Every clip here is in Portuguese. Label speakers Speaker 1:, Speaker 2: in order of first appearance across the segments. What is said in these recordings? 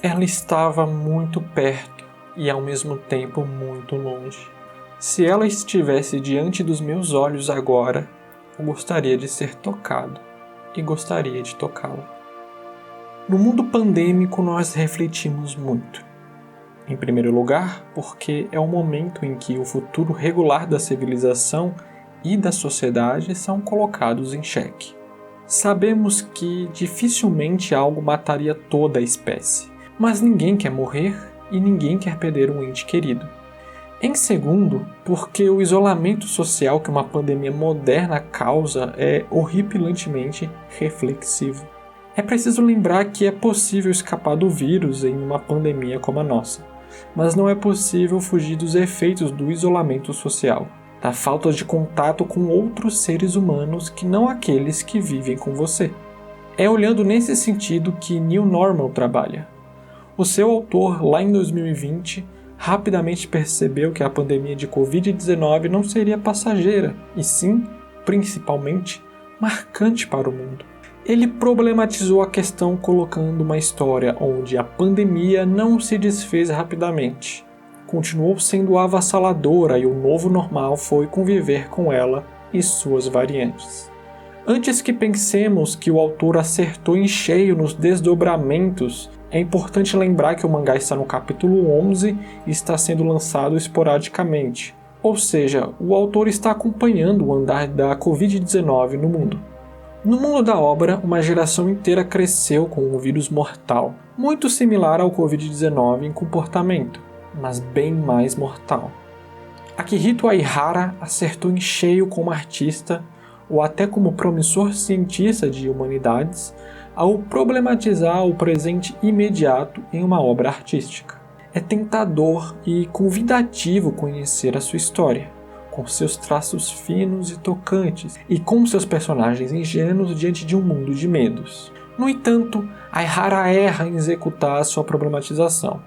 Speaker 1: Ela estava muito perto e ao mesmo tempo muito longe. Se ela estivesse diante dos meus olhos agora, eu gostaria de ser tocado e gostaria de tocá-la. No mundo pandêmico nós refletimos muito. Em primeiro lugar, porque é o momento em que o futuro regular da civilização e da sociedade são colocados em xeque. Sabemos que dificilmente algo mataria toda a espécie, mas ninguém quer morrer e ninguém quer perder um ente querido. Em segundo, porque o isolamento social que uma pandemia moderna causa é horripilantemente reflexivo. É preciso lembrar que é possível escapar do vírus em uma pandemia como a nossa, mas não é possível fugir dos efeitos do isolamento social, da falta de contato com outros seres humanos que não aqueles que vivem com você. É olhando nesse sentido que Neil Norman trabalha. O seu autor, lá em 2020, rapidamente percebeu que a pandemia de Covid-19 não seria passageira, e sim, principalmente, marcante para o mundo. Ele problematizou a questão colocando uma história onde a pandemia não se desfez rapidamente. Continuou sendo avassaladora e o novo normal foi conviver com ela e suas variantes. Antes que pensemos que o autor acertou em cheio nos desdobramentos, é importante lembrar que o mangá está no capítulo 11 e está sendo lançado esporadicamente. Ou seja, o autor está acompanhando o andar da Covid-19 no mundo. No mundo da obra, uma geração inteira cresceu com um vírus mortal, muito similar ao Covid-19 em comportamento, mas bem mais mortal. Akihito Aihara acertou em cheio como artista, ou até como promissor cientista de humanidades, ao problematizar o presente imediato em uma obra artística. É tentador e convidativo conhecer a sua história, com seus traços finos e tocantes, e com seus personagens ingênuos diante de um mundo de medos. No entanto, Aihara erra em executar a sua problematização.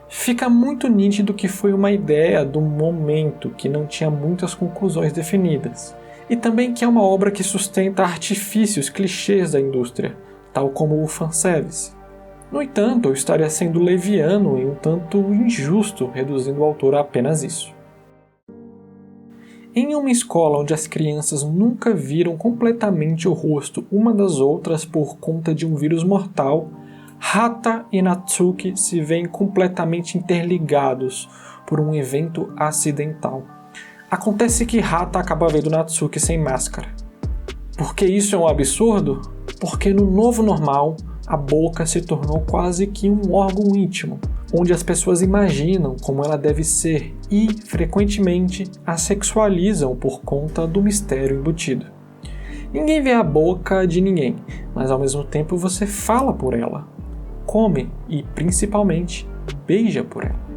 Speaker 1: Fica muito nítido que foi uma ideia do momento que não tinha muitas conclusões definidas, e também que é uma obra que sustenta artifícios clichês da indústria, tal como o fanservice. No entanto, eu estaria sendo leviano e um tanto injusto reduzindo o autor a apenas isso. Em uma escola onde as crianças nunca viram completamente o rosto uma das outras por conta de um vírus mortal, Hata e Natsuki se veem completamente interligados por um evento acidental. Acontece que Hata acaba vendo Natsuki sem máscara. Por que isso é um absurdo? Porque no novo normal, a boca se tornou quase que um órgão íntimo, onde as pessoas imaginam como ela deve ser e, frequentemente, a sexualizam por conta do mistério embutido. Ninguém vê a boca de ninguém, mas ao mesmo tempo você fala por ela, come e, principalmente, beija por ela.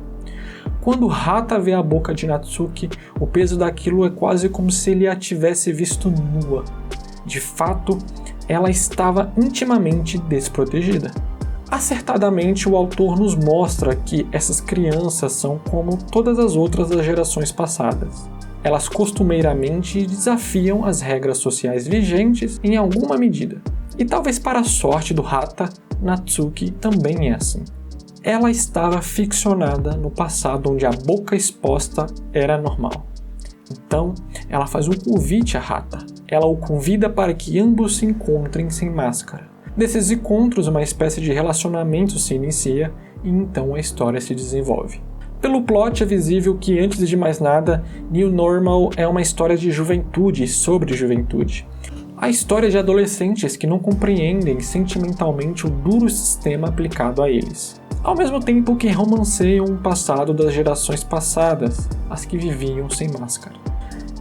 Speaker 1: Quando Hata vê a boca de Natsuki, o peso daquilo é quase como se ele a tivesse visto nua. De fato, ela estava intimamente desprotegida. Acertadamente, o autor nos mostra que essas crianças são como todas as outras das gerações passadas. Elas costumeiramente desafiam as regras sociais vigentes em alguma medida. E talvez para a sorte do Hata, Natsuki também é assim. Ela estava ficcionada no passado onde a boca exposta era normal. Então, ela faz um convite a Hata. Ela o convida para que ambos se encontrem sem máscara. Desses encontros, uma espécie de relacionamento se inicia e então a história se desenvolve. Pelo plot é visível que, antes de mais nada, New Normal é uma história de juventude e sobre juventude. A história de adolescentes que não compreendem sentimentalmente o duro sistema aplicado a eles. Ao mesmo tempo que romanceiam um passado das gerações passadas, as que viviam sem máscara.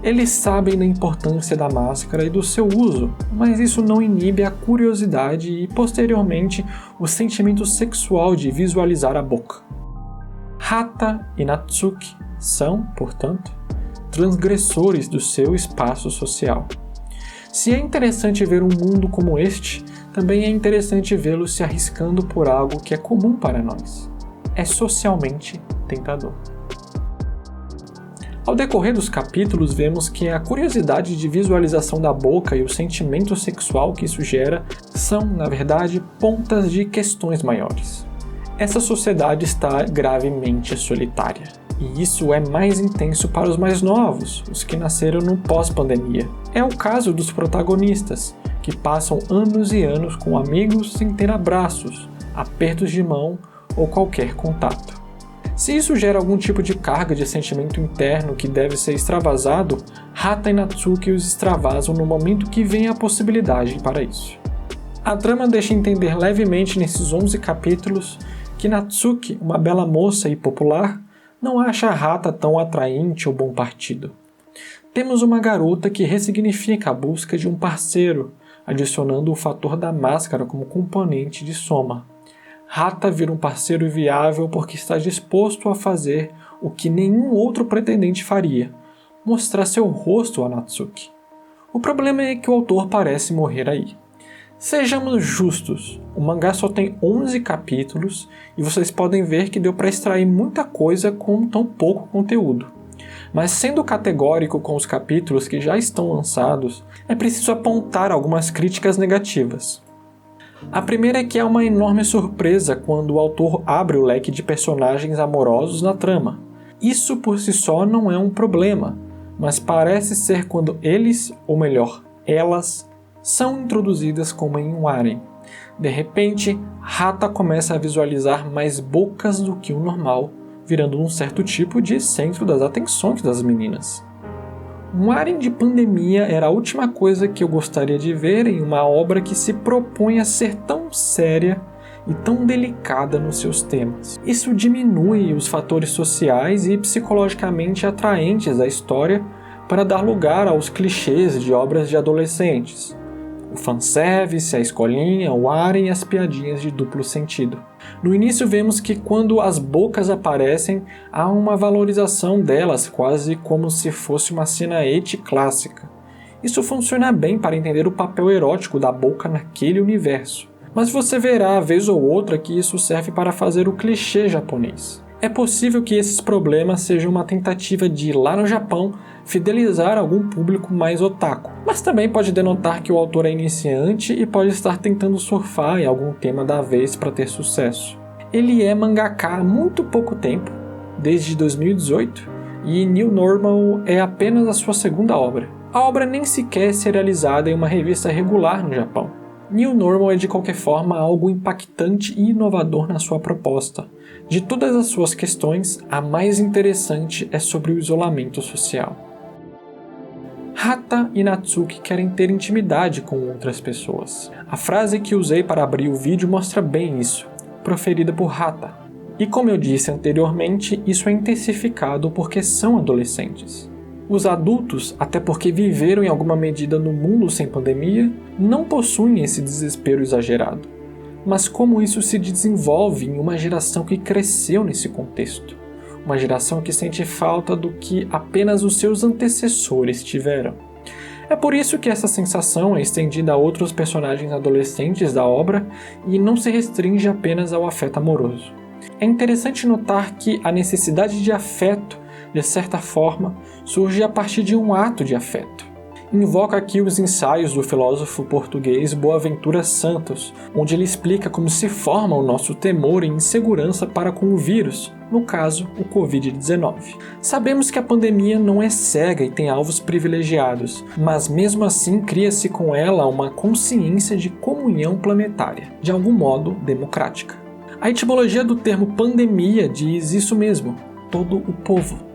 Speaker 1: Eles sabem da importância da máscara e do seu uso, mas isso não inibe a curiosidade e, posteriormente, o sentimento sexual de visualizar a boca. Hata e Natsuki são, portanto, transgressores do seu espaço social. Se é interessante ver um mundo como este, também é interessante vê-lo se arriscando por algo que é comum para nós. É socialmente tentador. Ao decorrer dos capítulos, vemos que a curiosidade de visualização da boca e o sentimento sexual que isso gera são, na verdade, pontas de questões maiores. Essa sociedade está gravemente solitária. E isso é mais intenso para os mais novos, os que nasceram no pós-pandemia. É o caso dos protagonistas, que passam anos e anos com amigos sem ter abraços, apertos de mão ou qualquer contato. Se isso gera algum tipo de carga de sentimento interno que deve ser extravasado, Hata e Natsuki os extravasam no momento que vem a possibilidade para isso. A trama deixa entender levemente nesses 11 capítulos que Natsuki, uma bela moça e popular, não acha Hata tão atraente ou bom partido. Temos uma garota que ressignifica a busca de um parceiro, adicionando o fator da máscara como componente de soma. Hata vira um parceiro viável porque está disposto a fazer o que nenhum outro pretendente faria, mostrar seu rosto a Natsuki. O problema é que o autor parece morrer aí. Sejamos justos, o mangá só tem 11 capítulos e vocês podem ver que deu para extrair muita coisa com tão pouco conteúdo. Mas sendo categórico com os capítulos que já estão lançados, é preciso apontar algumas críticas negativas. A primeira é que é uma enorme surpresa quando o autor abre o leque de personagens amorosos na trama. Isso por si só não é um problema, mas parece ser quando eles, ou melhor, elas, são introduzidas como em um harem. De repente, Hata começa a visualizar mais bocas do que o normal, virando um certo tipo de centro das atenções das meninas. Um harem de pandemia era a última coisa que eu gostaria de ver em uma obra que se propõe a ser tão séria e tão delicada nos seus temas. Isso diminui os fatores sociais e psicologicamente atraentes da história para dar lugar aos clichês de obras de adolescentes. O fanservice, a escolinha, o harem e as piadinhas de duplo sentido. No início vemos que quando as bocas aparecem, há uma valorização delas, quase como se fosse uma cena eti clássica. Isso funciona bem para entender o papel erótico da boca naquele universo. Mas você verá, vez ou outra, que isso serve para fazer o clichê japonês. É possível que esses problemas sejam uma tentativa de, lá no Japão, fidelizar algum público mais otaku, mas também pode denotar que o autor é iniciante e pode estar tentando surfar em algum tema da vez para ter sucesso. Ele é mangaka há muito pouco tempo, desde 2018, e New Normal é apenas a sua segunda obra. A obra nem sequer é serializada em uma revista regular no Japão. New Normal é de qualquer forma algo impactante e inovador na sua proposta. De todas as suas questões, a mais interessante é sobre o isolamento social. Hata e Natsuki querem ter intimidade com outras pessoas. A frase que usei para abrir o vídeo mostra bem isso, proferida por Hata. E como eu disse anteriormente, isso é intensificado porque são adolescentes. Os adultos, até porque viveram em alguma medida no mundo sem pandemia, não possuem esse desespero exagerado. Mas como isso se desenvolve em uma geração que cresceu nesse contexto? Uma geração que sente falta do que apenas os seus antecessores tiveram. É por isso que essa sensação é estendida a outros personagens adolescentes da obra e não se restringe apenas ao afeto amoroso. É interessante notar que a necessidade de afeto, de certa forma, surge a partir de um ato de afeto. Invoca aqui os ensaios do filósofo português Boaventura Santos, onde ele explica como se forma o nosso temor e insegurança para com o vírus, no caso, o Covid-19. Sabemos que a pandemia não é cega e tem alvos privilegiados, mas mesmo assim cria-se com ela uma consciência de comunhão planetária, de algum modo democrática. A etimologia do termo pandemia diz isso mesmo, todo o povo.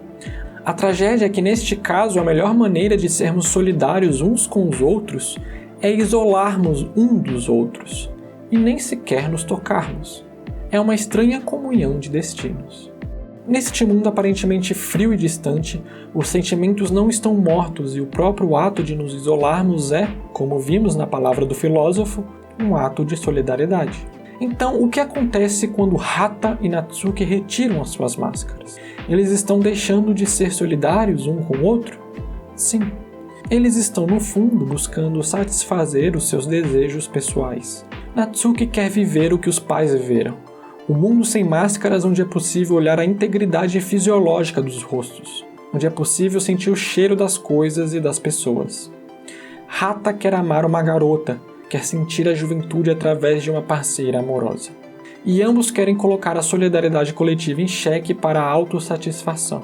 Speaker 1: A tragédia é que, neste caso, a melhor maneira de sermos solidários uns com os outros é isolarmos um dos outros, e nem sequer nos tocarmos. É uma estranha comunhão de destinos. Neste mundo aparentemente frio e distante, os sentimentos não estão mortos e o próprio ato de nos isolarmos é, como vimos na palavra do filósofo, um ato de solidariedade. Então, o que acontece quando Hata e Natsuki retiram as suas máscaras? Eles estão deixando de ser solidários um com o outro? Sim. Eles estão, no fundo, buscando satisfazer os seus desejos pessoais. Natsuki quer viver o que os pais viveram. O mundo sem máscaras, onde é possível olhar a integridade fisiológica dos rostos. Onde é possível sentir o cheiro das coisas e das pessoas. Hata quer amar uma garota, quer sentir a juventude através de uma parceira amorosa. e ambos querem colocar a solidariedade coletiva em xeque para a autossatisfação.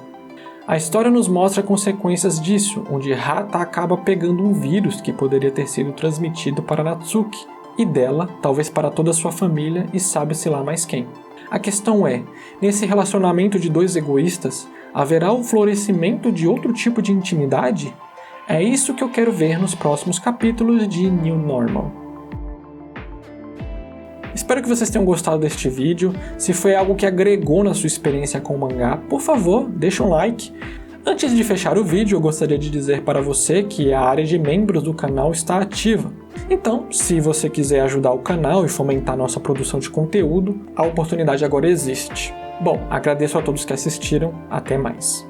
Speaker 1: A história nos mostra consequências disso, onde Hata acaba pegando um vírus que poderia ter sido transmitido para Natsuki, e dela, talvez para toda a sua família e sabe-se lá mais quem. A questão é, nesse relacionamento de dois egoístas, haverá o florescimento de outro tipo de intimidade? É isso que eu quero ver nos próximos capítulos de New Normal. Espero que vocês tenham gostado deste vídeo. Se foi algo que agregou na sua experiência com o mangá, por favor, deixa um like. Antes de fechar o vídeo, eu gostaria de dizer para você que a área de membros do canal está ativa. Então, se você quiser ajudar o canal e fomentar nossa produção de conteúdo, a oportunidade agora existe. Bom, agradeço a todos que assistiram. Até mais.